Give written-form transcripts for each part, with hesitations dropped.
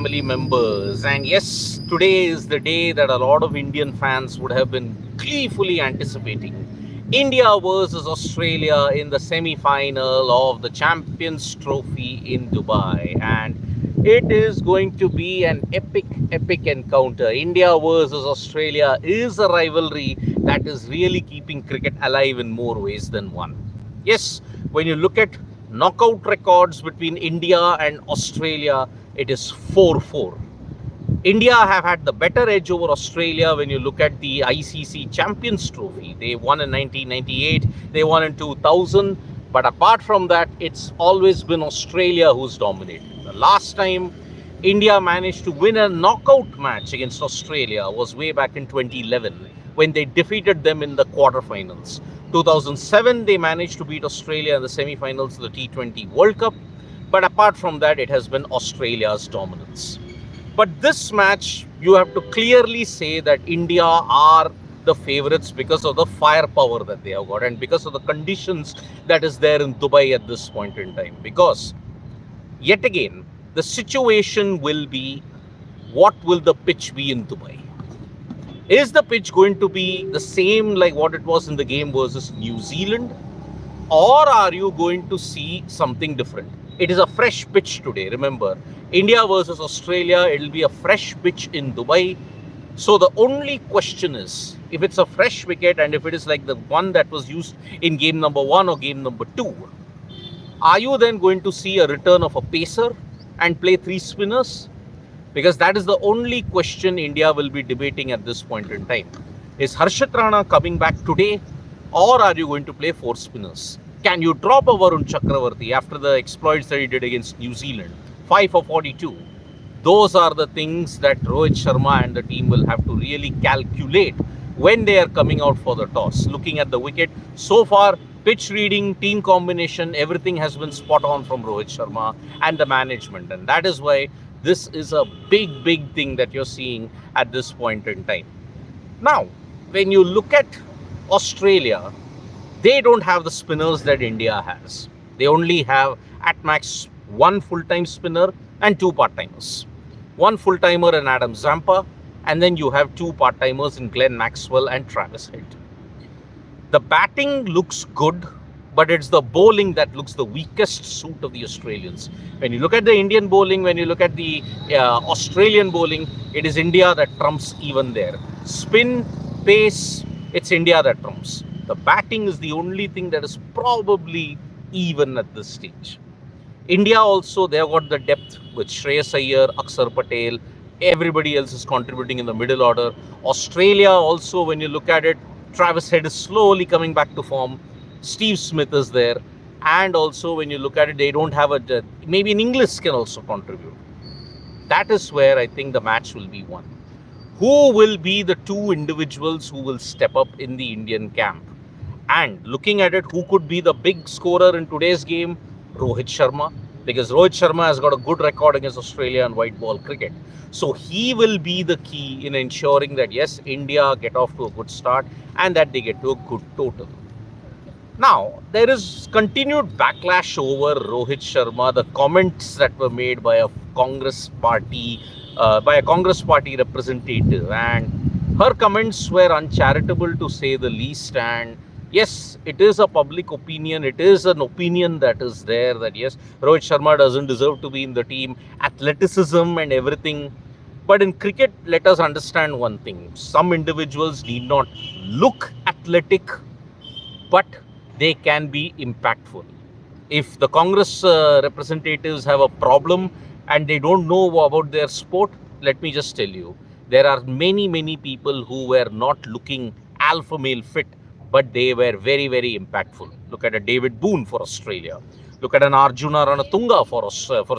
family members. And yes, today is the day that a lot of Indian fans would have been gleefully anticipating. India versus Australia in the semi-final of the Champions Trophy in Dubai. And it is going to be an epic encounter. India versus Australia is a rivalry that is really keeping cricket alive in more ways than one. Yes, when you look at knockout records between India and Australia, it is 4-4. India have had the better edge over Australia when you look at the ICC Champions Trophy. They won in 1998, they won in 2000, but apart from that, it's always been Australia who's dominated. The last time India managed to win a knockout match against Australia was way back in 2011 when they defeated them in the quarterfinals. 2007, they managed to beat Australia in the semi-finals of the T20 World Cup. But apart from that, it has been Australia's dominance. But this match, you have to clearly say that India are the favourites because of the firepower that they have got and because of the conditions that is there in Dubai at this point in time. Because, yet again, the situation will be, what will the pitch be in Dubai? Is the pitch going to be the same like what it was in the game versus New Zealand? Or are you going to see something different? It is a fresh pitch today, remember. India versus Australia, it will be a fresh pitch in Dubai. So the only question is, if it's a fresh wicket and if it is like the one that was used in game number 1 or game number 2, are you then going to see a return of a pacer and play 3 spinners? Because that is the only question India will be debating at this point in time. Is Harshit Rana coming back today, or are you going to play 4 spinners? Can you drop a Varun Chakravarti after the exploits that he did against New Zealand? 5 for 42. Those are the things that Rohit Sharma and the team will have to really calculate when they are coming out for the toss. Looking at the wicket, so far, pitch reading, team combination, everything has been spot on from Rohit Sharma and the management. And that is why this is a big thing that you're seeing at this point in time. Now, when you look at Australia, they don't have the spinners that India has. They only have at max 1 full-time spinner and 2 part-timers. 1 full-timer in Adam Zampa, and then you have 2 part-timers in Glenn Maxwell and Travis Head. The batting looks good, but it's the bowling that looks the weakest suit of the Australians. When you look at the Indian bowling, when you look at the Australian bowling, it is India that trumps even there. Spin, pace, it's India that trumps. The batting is the only thing that is probably even at this stage. India also, they have got the depth with Shreyas Iyer, Akshar Patel, everybody else is contributing in the middle order. Australia also, when you look at it, Travis Head is slowly coming back to form. Steve Smith is there. And also, when you look at it, they don't have a... Maybe an Inglis can also contribute. That is where I think the match will be won. Who will be the 2 individuals who will step up in the Indian camp? And looking at it, who could be the big scorer in today's game? Rohit Sharma. Because Rohit Sharma has got a good record against Australia in white ball cricket. So he will be the key in ensuring that, yes, India get off to a good start and that they get to a good total. Now, there is continued backlash over Rohit Sharma, the comments that were made by a Congress party representative, and her comments were uncharitable to say the least. And yes, it is a public opinion. It is an opinion that is there that yes, Rohit Sharma doesn't deserve to be in the team. Athleticism and everything. But in cricket, let us understand one thing. Some individuals need not look athletic, but they can be impactful. If the Congress representatives have a problem and they don't know about their sport, let me just tell you, there are many people who were not looking alpha male fit, but they were very impactful. Look at a David Boone for Australia. Look at an Arjuna Ranatunga for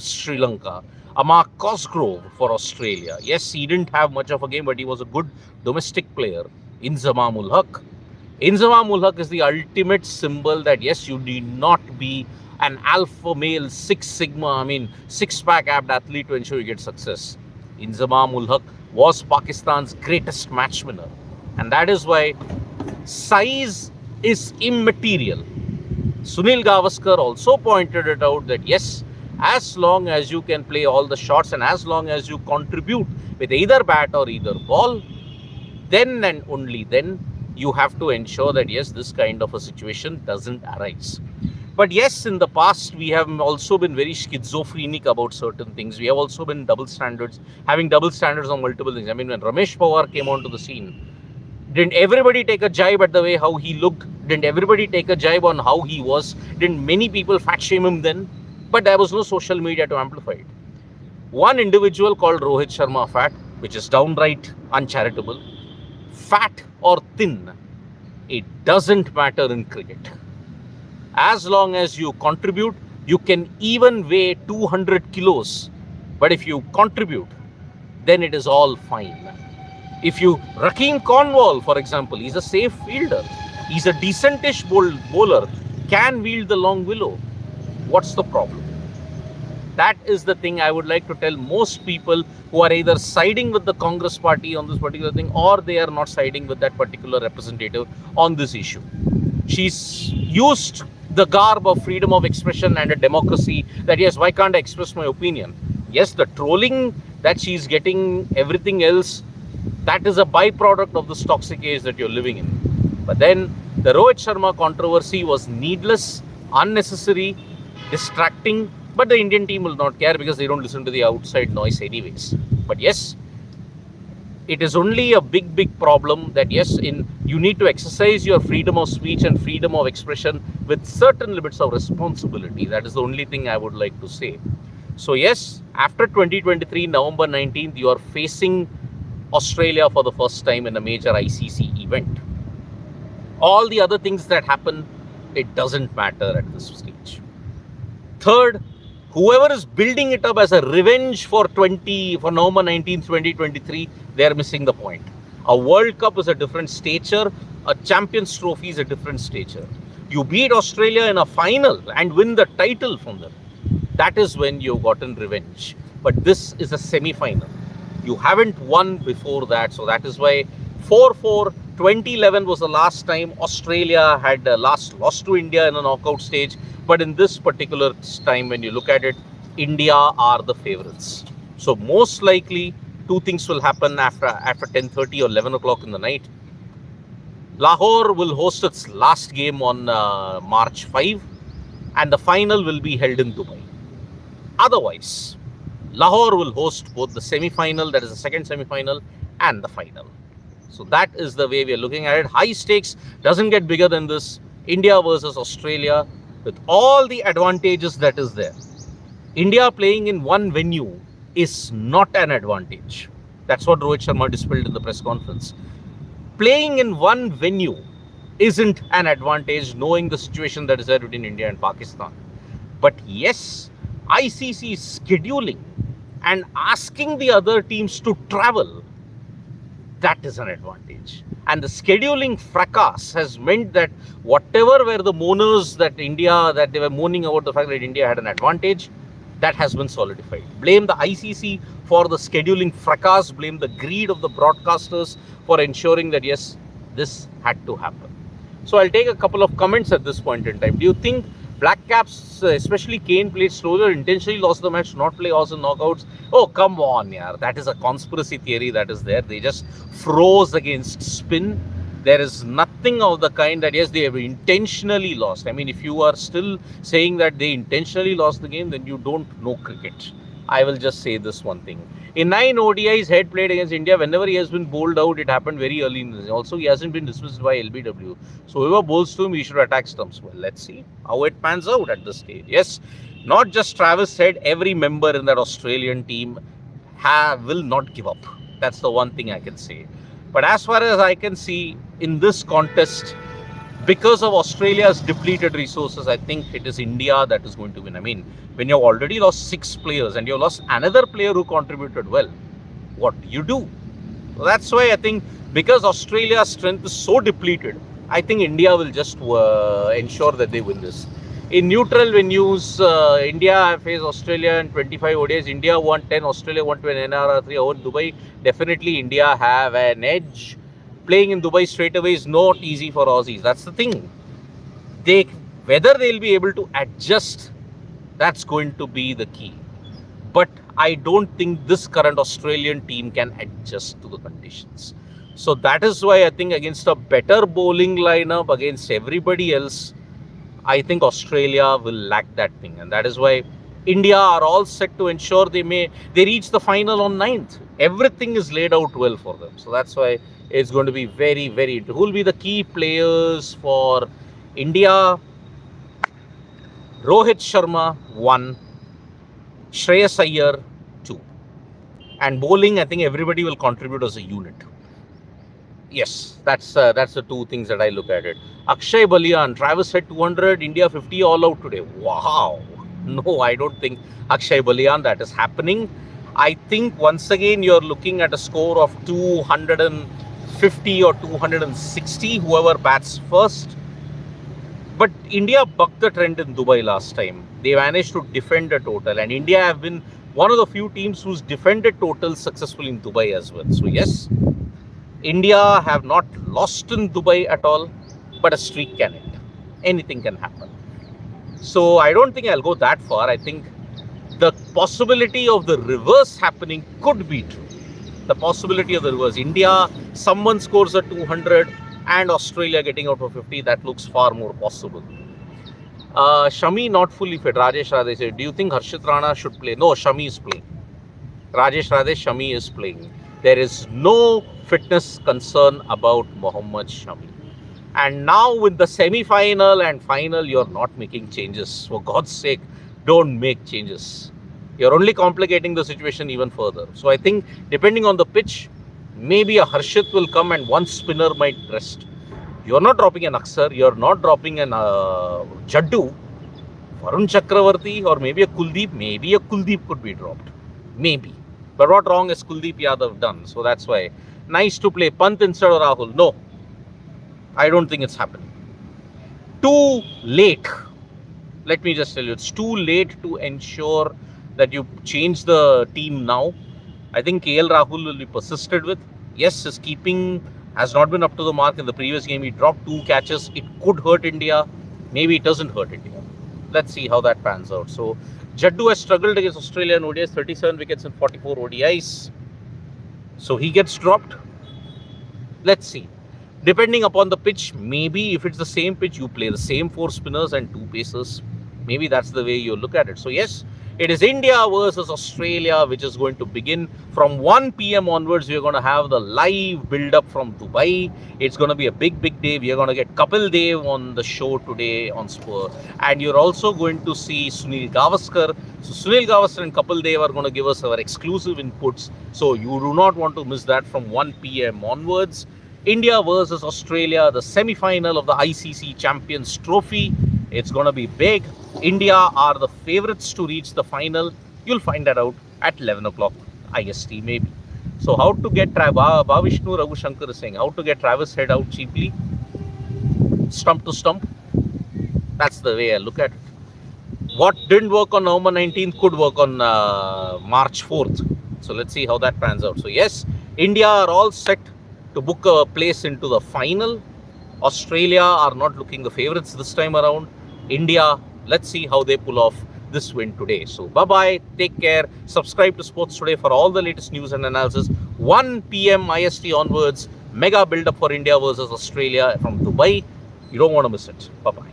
Sri Lanka. A Mark Cosgrove for Australia. Yes, he didn't have much of a game, but he was a good domestic player. Inzamam ul Haq. Inzamam ul Haq is the ultimate symbol that yes, you need not be an alpha male, 6-pack abd athlete to ensure you get success. Inzamam ul Haq was Pakistan's greatest match winner. And that is why size is immaterial. Sunil Gavaskar also pointed it out that yes, As long as you can play all the shots and as long as you contribute with either bat or either ball, then and only then you have to ensure that yes, this kind of a situation doesn't arise. But yes, in the past, we have also been very schizophrenic about certain things. We have also been having double standards on multiple things. I mean, when Ramesh Pawar came onto the scene, didn't everybody take a jibe at the way how he looked? Didn't everybody take a jibe on how he was? Didn't many people fat shame him then? But there was no social media to amplify it. One individual called Rohit Sharma fat, which is downright uncharitable. Fat or thin, it doesn't matter in cricket. As long as you contribute, you can even weigh 200 kilos. But if you contribute, then it is all fine. If you, Rakeem Cornwall, for example, he's a safe fielder. He's a decentish bowler, can wield the long willow. What's the problem? That is the thing I would like to tell most people who are either siding with the Congress party on this particular thing or they are not siding with that particular representative on this issue. She's used the garb of freedom of expression and a democracy that yes, why can't I express my opinion? Yes, the trolling that she's getting, everything else, that is a byproduct of this toxic age that you're living in. But then the Rohit Sharma controversy was needless, unnecessary, distracting, but the Indian team will not care because they don't listen to the outside noise anyways. But yes, it is only a big problem that yes, you need to exercise your freedom of speech and freedom of expression with certain limits of responsibility. That is the only thing I would like to say. So yes, after 2023, November 19th, you are facing Australia for the first time in a major ICC event. All the other things that happen, it doesn't matter at this stage. Third, whoever is building it up as a revenge for November 19th, 2023, they are missing the point. A World Cup is a different stature. A Champions Trophy is a different stature. You beat Australia in a final and win the title from them. That is when you've gotten revenge. But this is a semi-final. You haven't won before that. So that is why 4-4, 2011 was the last time Australia had lost to India in a knockout stage. But in this particular time, when you look at it, India are the favorites. So most likely, two things will happen after 10:30 or 11 o'clock in the night. Lahore will host its last game on March 5 and the final will be held in Dubai. Otherwise, Lahore will host both the semi-final, that is the second semi-final, and the final. So that is the way we are looking at it. High stakes doesn't get bigger than this. India versus Australia with all the advantages that is there. India playing in one venue is not an advantage. That's what Rohit Sharma dispelled in the press conference. Playing in one venue isn't an advantage, knowing the situation that is there between India and Pakistan. But yes, ICC scheduling and asking the other teams to travel, that is an advantage. And the scheduling fracas has meant that whatever were the moaners that they were moaning about the fact that India had an advantage, that has been solidified. Blame the ICC for the scheduling fracas, blame the greed of the broadcasters for ensuring that yes, this had to happen. So I'll take a couple of comments at this point in time. Do you think Black Caps, especially Kane, played slower, intentionally lost the match, not play horse in knockouts? Oh, come on, yaar. That is a conspiracy theory that is there. They just froze against spin. There is nothing of the kind that, yes, they have intentionally lost. I mean, if you are still saying that they intentionally lost the game, then you don't know cricket. I will just say this one thing. In 9 ODIs, Head played against India. Whenever he has been bowled out, it happened very early in the season. Also, he hasn't been dismissed by LBW. So, whoever bowls to him, he should attack stumps. Well, let's see how it pans out at this stage. Yes, not just Travis Head, every member in that Australian team will not give up. That's the one thing I can say. But as far as I can see, in this contest, because of Australia's depleted resources, I think it is India that is going to win. I mean, when you've already lost 6 players and you've lost another player who contributed well, what do you do? So that's why I think because Australia's strength is so depleted, I think India will just ensure that they win this. In neutral venues, India faced Australia in 25 ODIs. India won 10, Australia won 20 NRR3 over Dubai. Definitely India have an edge. Playing in Dubai straight away is not easy for Aussies. That's the thing. Whether they'll be able to adjust That's going to be the key. But I don't think this current Australian team can adjust to the conditions. So that is why I think against a better bowling lineup against everybody else, I think Australia will lack that thing. And that is why India are all set to ensure they reach the final on 9th. Everything is laid out well for them. So that's why it's going to be very, very. Who will be the key players for India? Rohit Sharma, 1. Shreyas Iyer, 2. And bowling, I think everybody will contribute as a unit. Yes, that's the two things that I look at it. Akshay Balian, Travis hit 200, India 50 all out today. Wow. No, I don't think Akshay Balian that is happening. I think once again you're looking at a score of 250 or 260, whoever bats first. But India bucked the trend in Dubai last time. They managed to defend a total, and India have been one of the few teams who's defended totals successfully in Dubai as well. So yes, India have not lost in Dubai at all, but a streak can end. Anything can happen. So I don't think I'll go that far. I think the possibility of the reverse happening could be true. The possibility of the reverse. India, someone scores a 200 and Australia getting out of 50, that looks far more possible. Shami not fully fit. Rajesh Radhe said, do you think Harshit Rana should play? No, Shami is playing. Rajesh Radhe, Shami is playing. There is no fitness concern about Mohammad Shami. And now with the semi-final and final, you're not making changes. For God's sake, don't make changes. You're only complicating the situation even further. So I think depending on the pitch, maybe a Harshit will come and one spinner might rest. You're not dropping an Aksar, you're not dropping an Jaddu, Varun Chakravarti, or maybe a Kuldeep could be dropped. Maybe. But what wrong has Kuldeep Yadav done? So that's why. Nice to play Pant instead of Rahul. No, I don't think it's happening. Too late. Let me just tell you, it's too late to ensure that you change the team now. I think KL Rahul will be persisted with. Yes, his keeping has not been up to the mark. In the previous game, he dropped 2 catches. It could hurt India. Maybe it doesn't hurt India. Let's see how that pans out. So, Jaddu has struggled against Australia in ODIs, 37 wickets in 44 ODIs. So, he gets dropped. Let's see. Depending upon the pitch, maybe if it's the same pitch, you play the same 4 spinners and 2 pacers. Maybe that's the way you look at it. So, yes, it is India versus Australia, which is going to begin from 1 p.m. onwards. We're going to have the live build-up from Dubai. It's going to be a big, big day. We are going to get Kapil Dev on the show today on Spur. And you're also going to see Sunil Gavaskar. So Sunil Gavaskar and Kapil Dev are going to give us our exclusive inputs. So you do not want to miss that from 1 p.m. onwards. India versus Australia, the semi-final of the ICC Champions Trophy. It's going to be big. India are the favourites to reach the final. You'll find that out at 11 o'clock IST maybe. So how to get Vishnu Raghu Shankar is saying, how to get Travis Head out cheaply? Stump to stump. That's the way I look at it. What didn't work on November 19th could work on March 4th. So let's see how that pans out. So yes, India are all set to book a place into the final. Australia are not looking the favourites this time around. India, let's see how they pull off this win today. So bye-bye, take care, subscribe to Sports Today for all the latest news and analysis. 1 p.m. IST onwards, mega build-up for India versus Australia from Dubai. You don't want to miss it. Bye-bye.